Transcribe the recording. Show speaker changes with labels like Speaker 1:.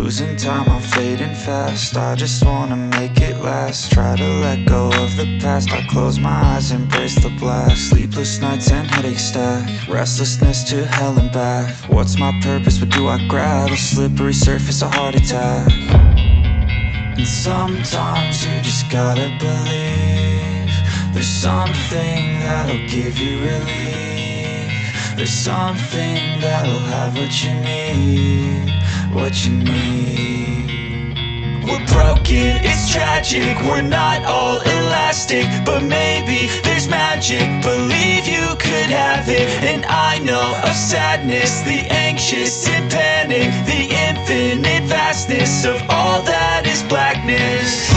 Speaker 1: Losing time, I'm fading fast. I just wanna make it last. Try to let go of the past. I close my eyes, embrace the blast. Sleepless nights and headaches stack. Restlessness to hell and back. What's my purpose, what do I grab? A slippery surface, a heart attack. And sometimes you just gotta believe there's something that'll give you relief. There's something that'll have what you need, what you need. We're broken, it's tragic, we're not all elastic, but maybe there's magic. Believe you could have it. And I know of sadness, the anxious and panic, the infinite vastness of all that is blackness.